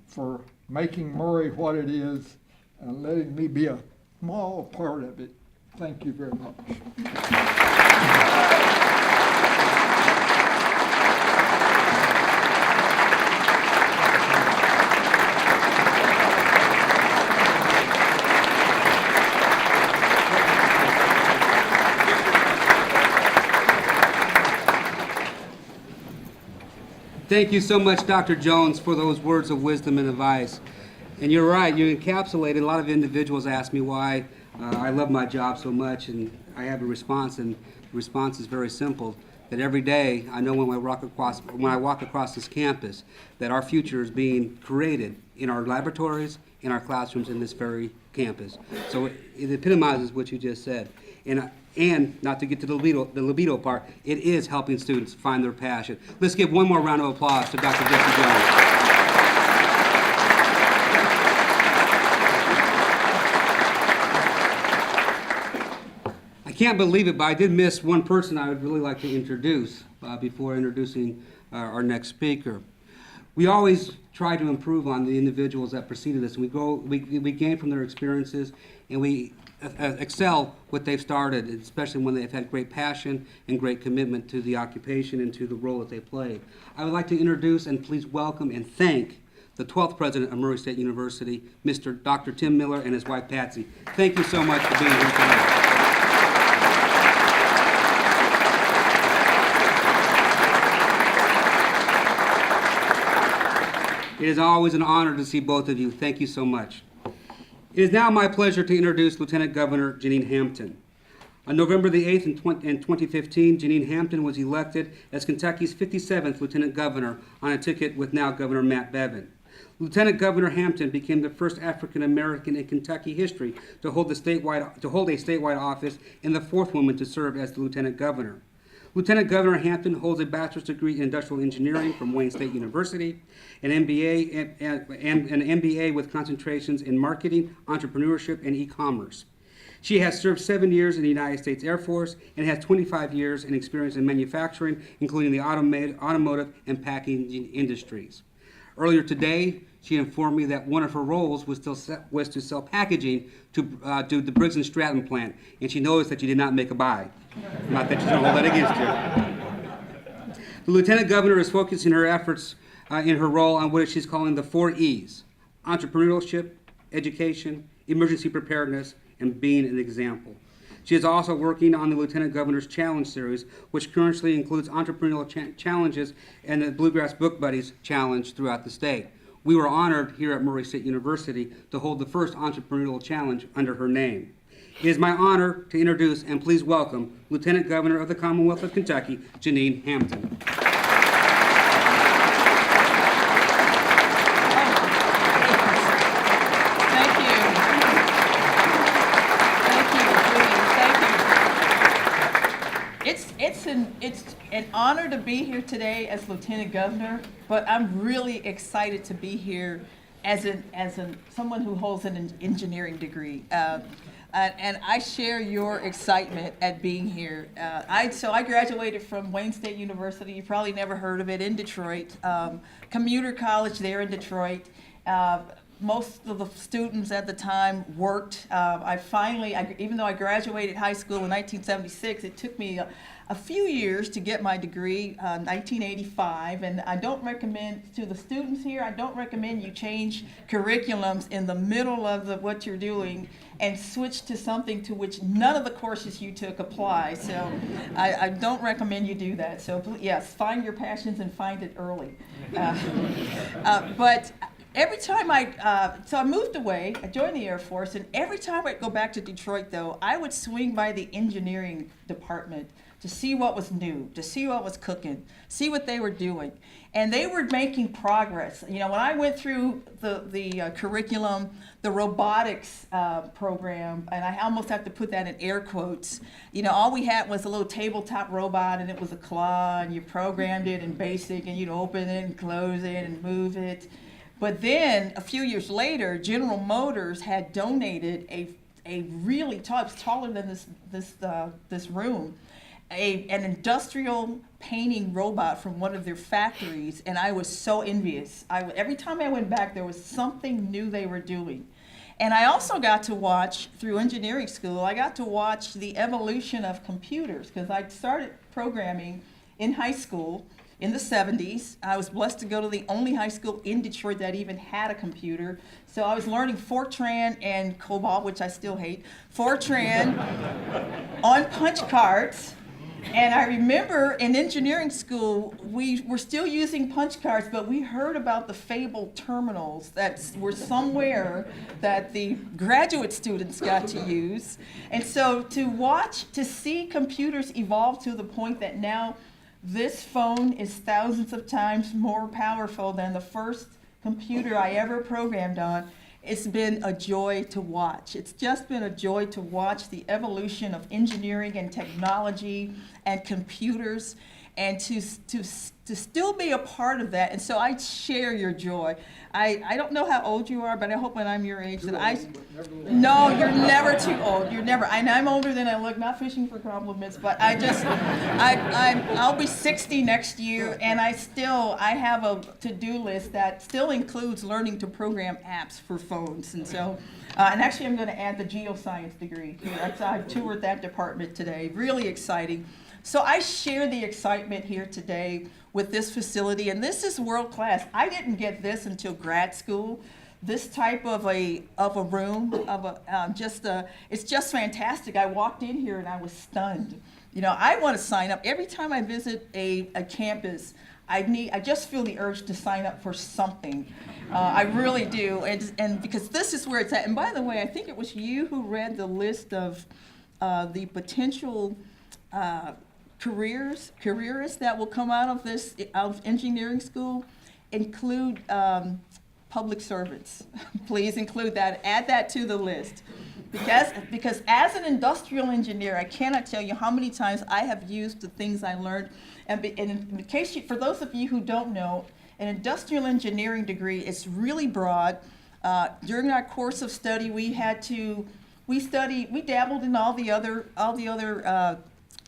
for making Murray what it is and letting me be a small part of it. Thank you very much. Thank you so much, Dr. Jones, for those words of wisdom and advice. And you're right, you encapsulated. A lot of individuals ask me why I love my job so much, and I have a response, and the response is very simple, that every day I know when I walk across this campus that our future is being created in our laboratories, in our classrooms, in this very campus. So it epitomizes what you just said. And not to get to the libido part, it is helping students find their passion. Let's give one more round of applause to Dr. Jesse Jones. I can't believe it, but I did miss one person I would really like to introduce before introducing our next speaker. We always try to improve on the individuals that preceded us. We gain from their experiences, and we excel what they've started, especially when they've had great passion and great commitment to the occupation and to the role that they play. I would like to introduce and please welcome and thank the 12th president of Murray State University, Mr. Dr. Tim Miller, and his wife Patsy. Thank you so much for being here today. It is always an honor to see both of you. Thank you so much. It is now my pleasure to introduce Lieutenant Governor Jenean Hampton. On November the 8th in 2015, Jenean Hampton was elected as Kentucky's 57th Lieutenant Governor on a ticket with now Governor Matt Bevin. Lieutenant Governor Hampton became the first African American in Kentucky history to hold a statewide office and the fourth woman to serve as the Lieutenant Governor. Lieutenant Governor Hampton holds a bachelor's degree in industrial engineering from Wayne State University, an MBA, and an MBA with concentrations in marketing, entrepreneurship, and e-commerce. She has served 7 years in the United States Air Force and has 25 years in experience in manufacturing, including the automotive and packaging industries. Earlier today, she informed me that one of her roles was to sell packaging to the Briggs & Stratton plant, and she noticed that you did not make a buy. Not that she's going to hold that against you. The Lieutenant Governor is focusing her efforts in her role on what she's calling the 4 E's: entrepreneurship, education, emergency preparedness, and being an example. She is also working on the Lieutenant Governor's Challenge Series, which currently includes entrepreneurial challenges and the Bluegrass Book Buddies Challenge throughout the state. We were honored here at Murray State University to hold the first entrepreneurial challenge under her name. It is my honor to introduce and please welcome Lieutenant Governor of the Commonwealth of Kentucky, Jenean Hampton. It's an honor to be here today as Lieutenant Governor, but I'm really excited to be here as someone who holds an engineering degree. And I share your excitement at being here. So I graduated from Wayne State University. You probably never heard of it, in Detroit. Commuter college there in Detroit. Most of the students at the time worked. Even though I graduated high school in 1976, it took me a few years to get my degree, 1985, and I don't recommend, to the students here, I don't recommend you change curriculums in the middle of what you're doing and switch to something to which none of the courses you took apply. So I don't recommend you do that. So yes, find your passions and find it early. But every time so I moved away, I joined the Air Force, and every time I'd go back to Detroit, though, I would swing by the engineering department to see what was new, to see what was cooking, see what they were doing. And they were making progress. You know, when I went through the curriculum, the robotics program, and I almost have to put that in air quotes, you know, all we had was a little tabletop robot, and it was a claw, and you programmed it in BASIC, and you'd open it and close it and move it. But then, a few years later, General Motors had donated a really tall, it's taller than this room, an industrial painting robot from one of their factories, and I was so envious. Every time I went back, there was something new they were doing. And I also got to watch, through engineering school, I got to watch the evolution of computers, because I started programming in high school in the 70s. I was blessed to go to the only high school in Detroit that even had a computer. So I was learning Fortran and COBOL, which I still hate, Fortran on punch cards. And I remember in engineering school, we were still using punch cards, but we heard about the fabled terminals that were somewhere that the graduate students got to use. And so to see computers evolve to the point that now this phone is thousands of times more powerful than the first computer I ever programmed on, it's been a joy to watch. It's just been a joy to watch the evolution of engineering and technology and computers, and to still be a part of that. And so I share your joy. I don't know how old you are, but I hope when I'm your age No, you're never too old. You're never. I'm older than I look. Not fishing for compliments, but I'll be 60 next year, and I have a to-do list that still includes learning to program apps for phones. And so, and actually, I'm going to add the geoscience degree here. I've toured that department today. Really exciting. So I share the excitement here today with this facility, and this is world class. I didn't get this until grad school. This type of a room, it's just fantastic. I walked in here and I was stunned. You know, I want to sign up every time I visit a campus. I just feel the urge to sign up for something. I really do, and because this is where it's at. And by the way, I think it was you who read the list of the potential careerists that will come out of this engineering school. Include public servants. Please include that. Add that to the list. Because as an industrial engineer, I cannot tell you how many times I have used the things I learned. And in case for those of you who don't know, an industrial engineering degree is really broad. During our course of study, we dabbled in all the other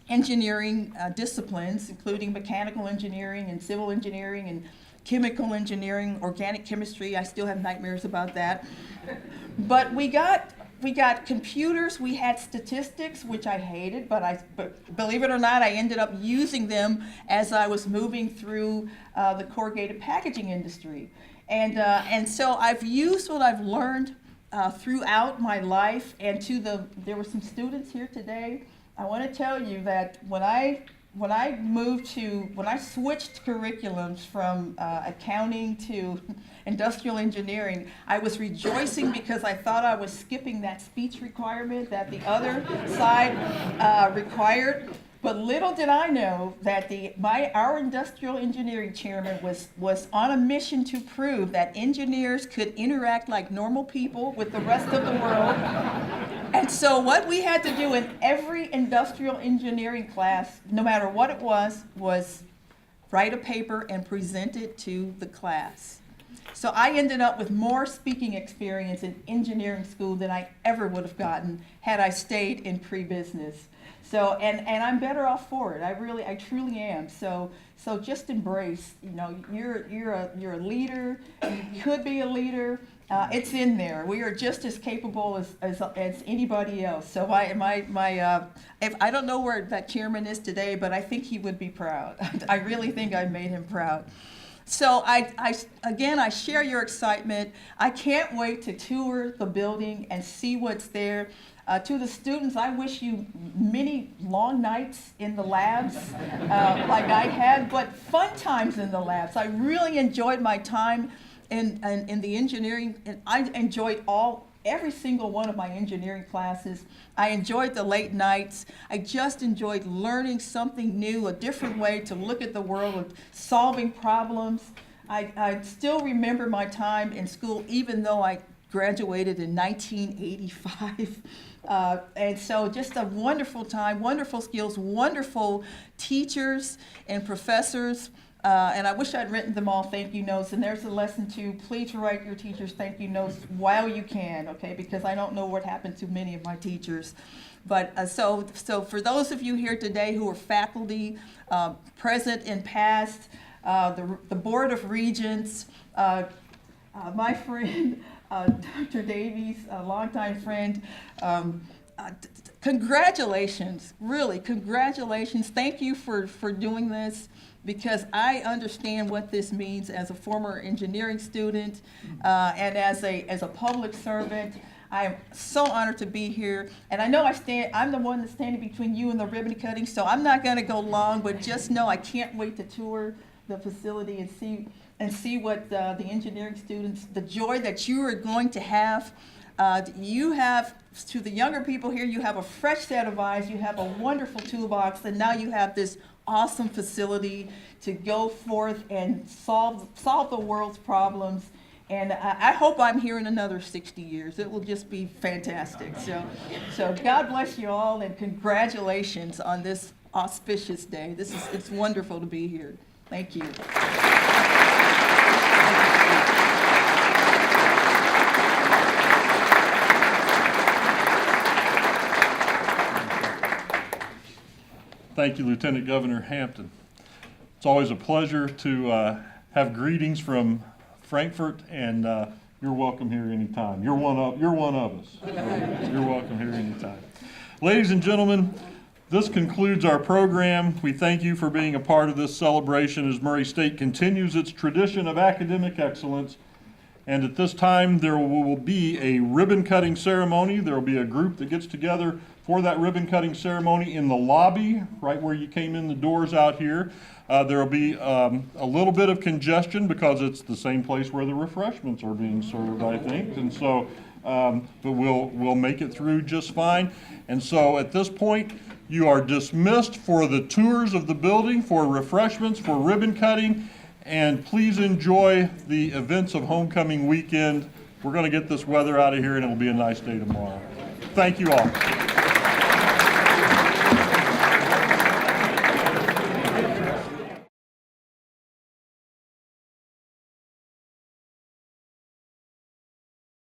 engineering disciplines, including mechanical engineering and civil engineering and chemical engineering, organic chemistry. I still have nightmares about that. But we got computers, we had statistics, which I hated, but believe it or not, I ended up using them as I was moving through the corrugated packaging industry. And so I've used what I've learned throughout my life, and there were some students here today. I want to tell you that when I switched curriculums from accounting to industrial engineering, I was rejoicing because I thought I was skipping that speech requirement that the other side required. But little did I know that our industrial engineering chairman was on a mission to prove that engineers could interact like normal people with the rest of the world. And so what we had to do in every industrial engineering class, no matter what it was write a paper and present it to the class. So I ended up with more speaking experience in engineering school than I ever would have gotten had I stayed in pre-business. So, and I'm better off for it. I truly am. So just embrace, you're a leader, you could be a leader. It's in there. We are just as capable as anybody else. So if I don't know where that chairman is today, but I think he would be proud. I really think I made him proud. So I share your excitement. I can't wait to tour the building and see what's there. To the students, I wish you many long nights in the labs like I had, but fun times in the labs. I really enjoyed my time in the engineering, and I enjoyed every single one of my engineering classes. I enjoyed the late nights. I just enjoyed learning something new, a different way to look at the world, of solving problems. I still remember my time in school, even though I graduated in 1985. And so just a wonderful time, wonderful skills, wonderful teachers and professors. And I wish I'd written them all thank you notes. And there's a lesson too. Please write your teachers thank you notes while you can, okay? Because I don't know what happened to many of my teachers. But so for those of you here today who are faculty, present and past, the Board of Regents, my friend, Dr. Davies, a longtime friend, congratulations, really, congratulations. Thank you for doing this, because I understand what this means as a former engineering student and as a public servant. I am so honored to be here, and I know I'm the one that's standing between you and the ribbon cutting, so I'm not going to go long, but just know I can't wait to tour the facility and see what the engineering students, the joy that you are going to have. You have, to the younger people here, you have a fresh set of eyes, you have a wonderful toolbox, and now you have this awesome facility to go forth and solve the world's problems. And I hope I'm here in another 60 years. It will just be fantastic. So God bless you all, and congratulations on this auspicious day. It's wonderful to be here. Thank you. Thank you, Lieutenant Governor Hampton. It's always a pleasure to have greetings from Frankfurt, and you're welcome here anytime. You're one of us. You're welcome here anytime. Ladies and gentlemen, this concludes our program. We thank you for being a part of this celebration as Murray State continues its tradition of academic excellence. And at this time, there will be a ribbon-cutting ceremony. There will be a group that gets together for that ribbon-cutting ceremony in the lobby, right where you came in the doors out here. There will be a little bit of congestion because it's the same place where the refreshments are being served, I think. And so, but we'll make it through just fine. And so at this point, you are dismissed for the tours of the building, for refreshments, for ribbon cutting, and please enjoy the events of homecoming weekend. We're going to get this weather out of here, and it'll be a nice day tomorrow. Thank you all.